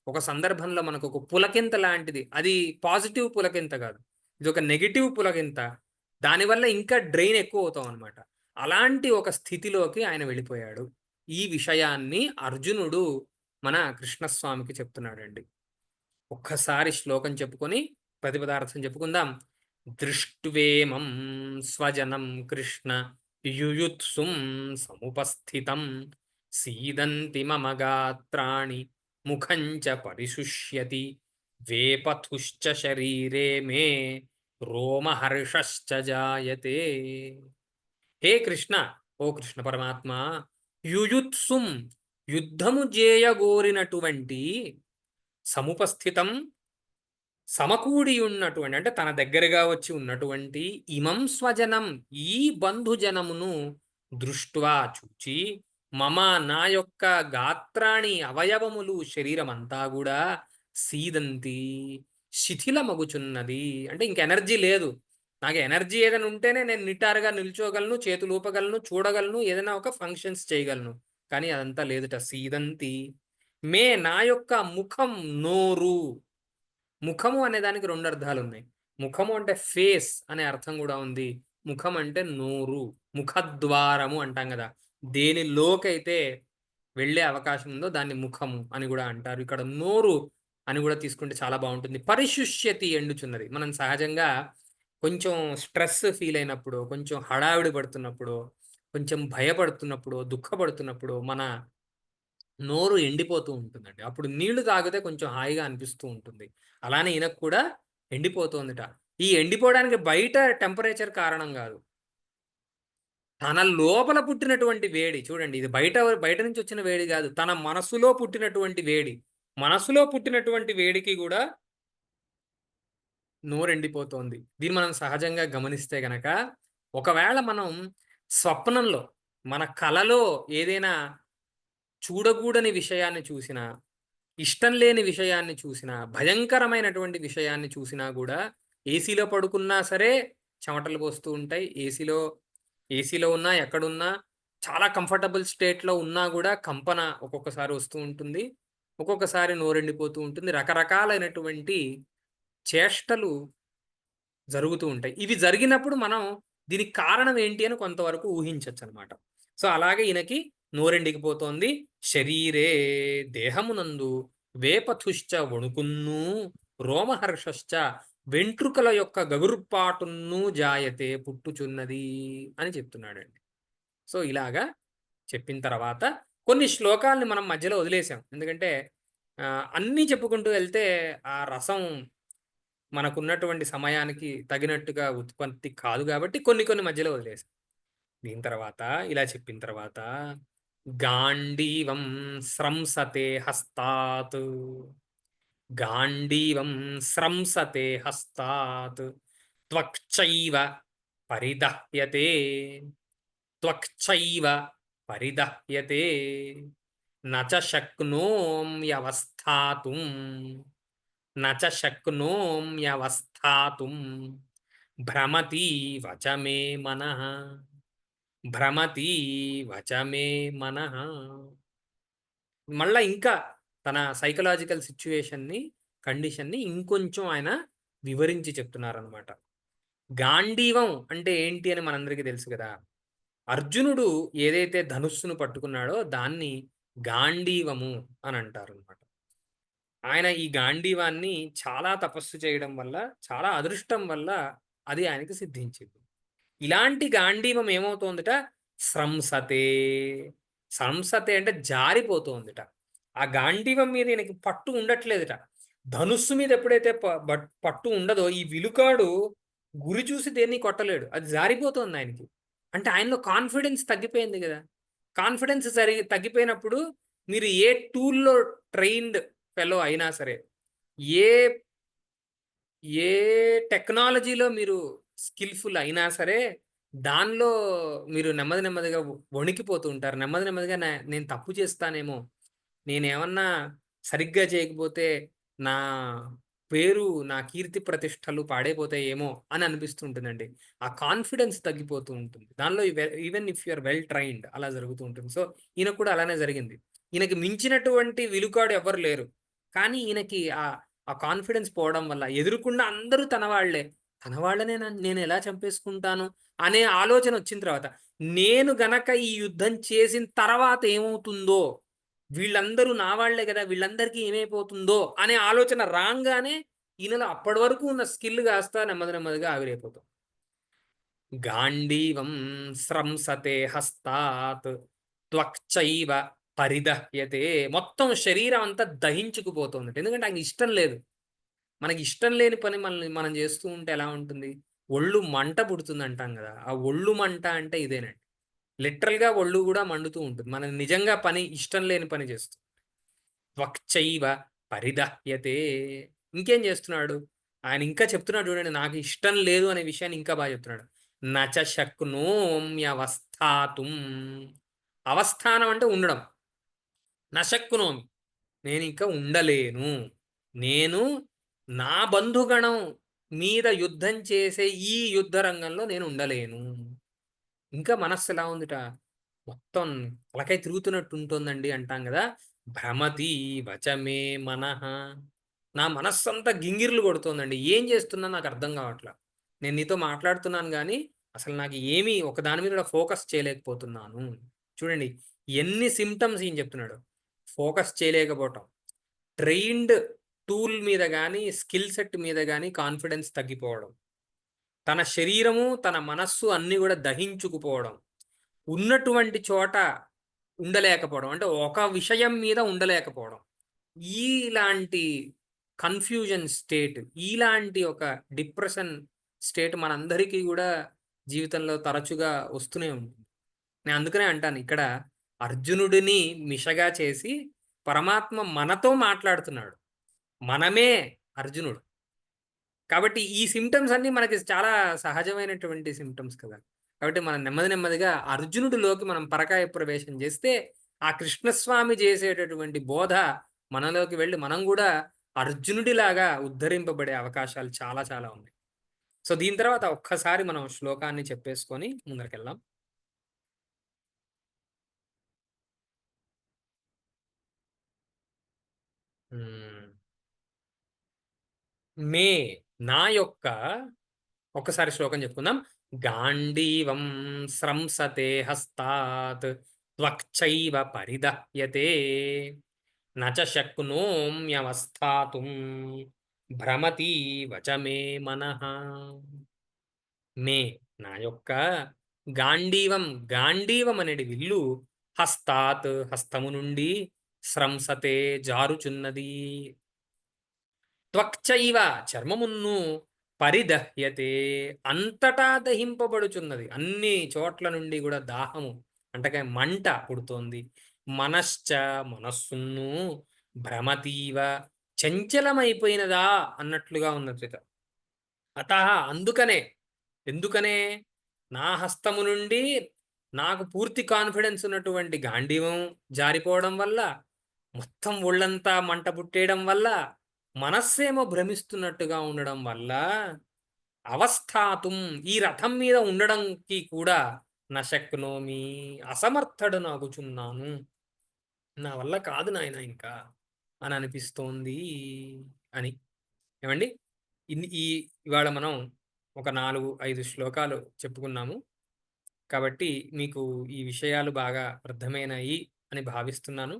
ఒక సందర్భంలో మనకు ఒక పులకింత లాంటిది, అది పాజిటివ్ పులకింత కాదు, ఇది ఒక నెగిటివ్ పులకింత, దానివల్ల ఇంకా డ్రైన్ ఎక్కువ అవుతాం అనమాట. అలాంటి ఒక స్థితిలోకి ఆయన వెళ్ళిపోయాడు. ఈ విషయాన్ని అర్జునుడు మన కృష్ణస్వామికి చెప్తున్నాడండి. ఒక్కసారి శ్లోకం చెప్పుకొని ప్రతిపదార్థం చెప్పుకుందాం. దృష్ట్వేమం స్వజనం కృష్ణ యుయుత్సుం సముపస్థితం సీదంతి మమ గాత్రాణి ముఖంచ పరిశుష్యతి వేపథుశ్చ శరీరే మే రోమహర్షశ్చ జాయతే. హే కృష్ణ, ఓ కృష్ణ పరమాత్మ, యుయుత్సుం యుద్ధము చేయగోరినటువంటి, సముపస్థితం సమకూడి ఉన్నటువంటి, అంటే తన దగ్గరగా వచ్చి ఉన్నటువంటి, ఇమం స్వజనం ఈ బంధుజనమును దృష్ట్వా చూచి, మమ నా యొక్క గాత్రాణి అవయవములు శరీరం అంతా కూడా సీదంతి శిథిలమగుచున్నది. అంటే ఇంక ఎనర్జీ లేదు. నాకు ఎనర్జీ ఏదైనా ఉంటేనే నేను నిటారుగా నిల్చోగలను, చేతులు ఊపగలను, చూడగలను, ఏదైనా ఒక ఫంక్షన్స్ చేయగలను. కానీ అదంతా లేదుట. సీదంతి మే నా యొక్క ముఖం, నోరు. ముఖము అనే దానికి రెండు అర్థాలు ఉన్నాయి. ముఖము అంటే ఫేస్ అనే అర్థం కూడా ఉంది. ముఖం అంటే నోరు, ముఖద్వారము అంటాం కదా. దేనిలోకైతే వెళ్ళే అవకాశం ఉందో దాన్ని ముఖము అని కూడా అంటారు. ఇక్కడ నోరు అని కూడా తీసుకుంటే చాలా బాగుంటుంది. పరిశుష్యతి, ఎండుచున్నది. మనం సహజంగా కొంచెం స్ట్రెస్ ఫీల్ అయినప్పుడు, కొంచెం హడావిడి పడుతున్నప్పుడు, కొంచెం భయపడుతున్నప్పుడు, దుఃఖపడుతున్నప్పుడు మన నోరు ఎండిపోతూ ఉంటుందండి. అప్పుడు నీళ్లు తాగితే కొంచెం హాయిగా అనిపిస్తూ ఉంటుంది. అలానే ఈయనకు కూడా ఎండిపోతుందిట. ఈ ఎండిపోవడానికి బయట టెంపరేచర్ కారణం కాదు, తన లోపల పుట్టినటువంటి వేడి. చూడండి, ఇది బయట నుంచి వచ్చిన వేడి కాదు, తన మనసులో పుట్టినటువంటి వేడి. మనసులో పుట్టినటువంటి వేడికి కూడా నోరెండిపోతోంది. దీన్ని మనం సహజంగా గమనిస్తే గనక, ఒకవేళ మనం స్వప్నంలో, మన కలలో ఏదైనా చూడకూడని విషయాన్ని చూసినా, ఇష్టం లేని విషయాన్ని చూసినా, భయంకరమైనటువంటి విషయాన్ని చూసినా కూడా ఏసీలో పడుకున్నా సరే చెమటలు పోస్తూ ఉంటాయి. ఏసీలో ఉన్నా, ఎక్కడున్నా చాలా కంఫర్టబుల్ స్టేట్‌లో ఉన్నా గూడా కంపన ఒక్కొక్కసారి వస్తూ ఉంటుంది. ఒక్కొక్కసారి నోరెండిపోతూ ఉంటుంది. రకరకాలైనటువంటి చేష్టలు జరుగుతూ ఉంటాయి. ఇవి జరిగినప్పుడు మనం దీనికి కారణం ఏంటి అని కొంతవరకు ఊహించొచ్చనమాట. సో, అలాగే ఈయనకి నోరెండికిపోతోంది. శరీరే దేహమునందు వేపథుశ్చ వణుకున్నూ రోమహర్షశ్చ వెంట్రుకల యొక్క గగుర్పాటున్నూ జాయతే పుట్టుచున్నది అని చెప్తున్నాడండి. సో, ఇలాగా చెప్పిన తర్వాత కొన్ని శ్లోకాల్ని మనం మధ్యలో వదిలేసాం. ఎందుకంటే అన్నీ చెప్పుకుంటూ వెళ్తే ఆ రసం మనకున్నటువంటి సమయానికి తగినట్టుగా ఉత్పత్తి కాదు గాబట్టి కొన్ని కొన్ని మధ్యలో వదిలేసాం. దీని తర్వాత ఇలా చెప్పిన తర్వాత గాండీవం స్రంసతే హస్తాత్. గాండీవం స్రంసతే హస్తాత్ త్వక్చైవ పరిదహ్యతే. త్వక్చైవ పరిదహ్యతే న చ శక్నోమ్యవస్థాతుం. న చ శక్నోమ్యవస్థాతుం భ్రమతీవ చ మే మనః. భ్రమతీవ చ మే మనః. మళ్ళా ఇంకా తన సైకలాజికల్ సిట్యుయేషన్‌ని, కండిషన్‌ని ఇంకొంచెం ఆయన వివరించి చెప్తున్నారనమాట. గాండీవం అంటే ఏంటి అని మనందరికీ తెలుసు గదా! అర్జునుడు ఏదైతే ధనుస్సును పట్టుకున్నాడో దాన్ని గాండీవము అని అంటారనమాట. ఆయన ఈ గాండీవాన్ని చాలా తపస్సు చేయడం వల్ల, చాలా అదృష్టం వల్ల అది ఆయనకి సిద్ధించింది. ఇలాంటి గాండీవం ఏమవుతోందట? స్రంసతే. స్రంసతే అంటే జారిపోతోందట. ఆ గాండీవం మీద ఈయనకి పట్టు ఉండట్లేదట. ధనుస్సు మీద ఎప్పుడైతే పట్టు ఉండదో ఈ విలుకాడు గురి చూసి దేన్ని కొట్టలేడు. అది జారిపోతోంది ఆయనకి. అంటే ఆయనలో కాన్ఫిడెన్స్ తగ్గిపోయింది గదా! కాన్ఫిడెన్స్ తగ్గిపోయినప్పుడు మీరు ఏ టూల్‌లో ట్రైన్డ్ ఫెలో అయినా సరే, ఏ ఏ టెక్నాలజీలో మీరు స్కిల్‌ఫుల్ అయినా సరే, దానిలో మీరు నెమ్మది నెమ్మదిగా వణికిపోతూ ఉంటారు. నెమ్మది నెమ్మదిగా నేను తప్పు చేస్తానేమో, నేనేమన్నా సరిగ్గా చేయకపోతే నా పేరు, నా కీర్తి ప్రతిష్టలు పాడైపోతాయేమో అని అనిపిస్తూ ఉంటుందండి. ఆ కాన్ఫిడెన్స్ తగ్గిపోతూ ఉంటుంది. దానిలో even if you are well trained అలా జరుగుతూ ఉంటుంది. సో, ఈయనకు కూడా అలానే జరిగింది. ఈయనకి మించినటువంటి విలుకాడు ఎవ్వరు లేరు. కానీ ఈయనకి ఆ కాన్ఫిడెన్స్ పోవడం వల్ల ఎదురుకుండా అందరూ తన వాళ్ళే. తన వాళ్ళనే నేనెలా చంపేసుకుంటాను అనే ఆలోచన వచ్చిన తర్వాత, నేను గనక ఈ యుద్ధం చేసిన తర్వాత ఏమవుతుందో, వీళ్ళందరూ నా వాళ్ళే గదా! వీళ్ళందరికీ ఏమైపోతుందో అనే ఆలోచన రాంగానే ఈయనలో అప్పటి వరకు ఉన్న స్కిల్ కాస్త నెమ్మది నెమ్మదిగా ఆవిరైపోతుంది. గాండీవం స్రంసతే హస్తాత్ త్వక్చైవ పరిదహ్యతే. మొత్తం శరీరం అంతా దహించుకుపోతుందట. ఎందుకంటే ఆయనకి ఇష్టం లేదు. మనకి ఇష్టం లేని పని మనం చేస్తూ ఉంటే ఎలా ఉంటుంది? ఒళ్ళు మంట పుడుతుందంటాం గదా! ఆ ఒళ్ళు మంట అంటే ఇదేనండి. లిటరల్‌గా ఒళ్ళు గూడా మండుతూ ఉంటుంది. మనం నిజంగా ఇష్టం లేని పని చేస్తూ. త్వక్చైవ పరిదహ్యతే. ఇంకేం చేస్తున్నాడు? ఆయన ఇంకా చెప్తున్నాడు చూడండి. నాకు ఇష్టం లేదు అనే విషయాన్ని ఇంకా బాగా చెప్తున్నాడు. నచ శక్నోమ్యవస్థాతుం. అవస్థానం అంటే ఉండడం. నశక్నోమి. నేనింక ఉండలేను. నేను నా బంధుగణం మీద యుద్ధం చేసే ఈ యుద్ధ రంగంలో నేను ఉండలేను. ఇంకా మనస్సు ఎలా ఉందిట? మొత్తం తలకాయ తిరుగుతున్నట్టు ఉంటుందండి అంటాం గదా! భ్రమతి వచమే మనః. నా మనస్సంతా గింగిర్లు కొడుతోందండి. ఏం చేస్తున్నా నాకు అర్థం కావట్ల. నేను నీతో మాట్లాడుతున్నాను గానీ, అసలు నాకు ఏమీ ఒక దాని మీద కూడా ఫోకస్ చేయలేకపోతున్నాను. చూడండి ఎన్ని సింప్టమ్స్ ఈయన చెప్తున్నాడో. ఫోకస్ చేయలేకపోవటం. ట్రైన్డ్ టూల్ మీద గానీ, స్కిల్ సెట్ మీద గానీ కాన్ఫిడెన్స్ తగ్గిపోవడం. తన శరీరము, తన మనస్సు అన్నీ గూడా దహించుకుపోవడం. ఉన్నటువంటి చోట ఉండలేకపోవడం. అంటే ఒక విషయం మీద ఉండలేకపోవడం. ఇలాంటి కన్‌ఫ్యూజన్ స్టేట్, ఇలాంటి ఒక డిప్రెషన్ స్టేట్ మనందరికీ గూడా జీవితంలో తరచుగా వస్తూనే ఉంటుంది. నేను అందుకనే అంటాను ఇక్కడ అర్జునుడిని మిషగా చేసి పరమాత్మ మనతో మాట్లాడుతున్నాడు. మనమే అర్జునుడు. కాబట్టి ఈ సింప్టమ్స్ అన్నీ మనకి చాలా సహజమైనటువంటి సింప్టమ్స్ కదా! కాబట్టి మనం నెమ్మది నెమ్మదిగా అర్జునుడిలోకి మనం పరకాయ ప్రవేశం చేస్తే, ఆ కృష్ణస్వామి చేసేటటువంటి బోధ మనలోకి వెళ్లి మనం గూడా అర్జునుడిలాగా ఉద్ధరింపబడే అవకాశాలు చాలా చాలా ఉన్నాయి. సో దీని తర్వాత ఒక్కసారి మనం శ్లోకాన్ని చెప్పేసుకొని ముందరికెళ్దాం. హ్మ్. మే నా యొక్క ఒక్కసారి శ్లోకం చెప్పుకుందాం. గాండీవం స్రంసతే హస్తాత్ త్వక్చైవ పరిదహ్యతే నచ శక్నోమ్యవస్థాతుం భ్రమతీవ చ మే మనః. మే నా యొక్క గాండీవం గాండీవం అనేది విల్లు హస్తాత్ హస్తము నుండి స్రంసతే జారుచున్నది. త్వక్చైవ చర్మమును పరిదహ్యతే అంతటా దహింపబడుచున్నది. అన్ని చోట్ల నుండి కూడా దాహము అంటే మంట పుడుతోంది. మనశ్చ మనస్సును భ్రమతీవ చంచలమైపోయినదా అన్నట్లుగా ఉన్నది. అతః అందుకనే ఎందుకనే నా హస్తము నుండి నాకు పూర్తి కాన్ఫిడెన్స్ ఉన్నటువంటి గాంధీవం జారిపోవడం వల్ల, మొత్తం ఒళ్ళంతా మంట పుట్టేయడం వల్ల, మనస్సేమో భ్రమిస్తున్నట్టుగా ఉండడం వల్ల, అవస్థాతుం ఈ రథం మీద ఉండడంకి కూడా నశక్నోమి అసమర్థుడు నాగుచున్నాను. నా వల్ల కాదు నాయన ఇంకా అని అనిపిస్తోంది అని. ఏమండి? ఇవాళ మనం ఒక 4, 5 శ్లోకాలు చెప్పుకున్నాము. కాబట్టి మీకు ఈ విషయాలు బాగా అర్థమైనాయి అని భావిస్తున్నాను.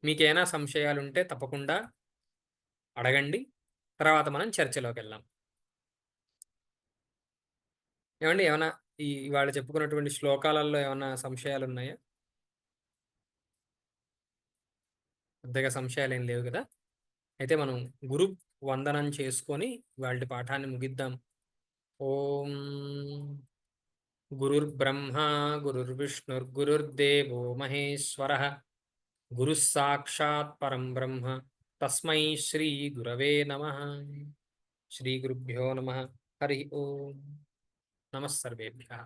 మీకేమైనా సంశయాలుంటే తప్పకుండా అడగండి. తర్వాత మనం చర్చలోకెళ్దాం. ఏవండి ఏమన్నా ఇవాళ చెప్పుకున్నటువంటి శ్లోకాలలో ఏమన్నా సంశయాలున్నాయా? పెద్దగా సంశయాలేం లేవు కదా! అయితే మనం గురు వందనం చేసుకొని ఇవాల్టి పాఠాన్ని ముగిద్దాం. ఓం గురుర్బ్రహ్మ గురుర్విష్ణుర్గురుర్దేవో మహేశ్వరः గురుः సాక్షాత్ పరం బ్రహ్మ తస్మై శ్రీ గురవే నమః. శ్రీ గురుభ్యో నమః. హరి ఓం. నమః సర్వేభ్యः.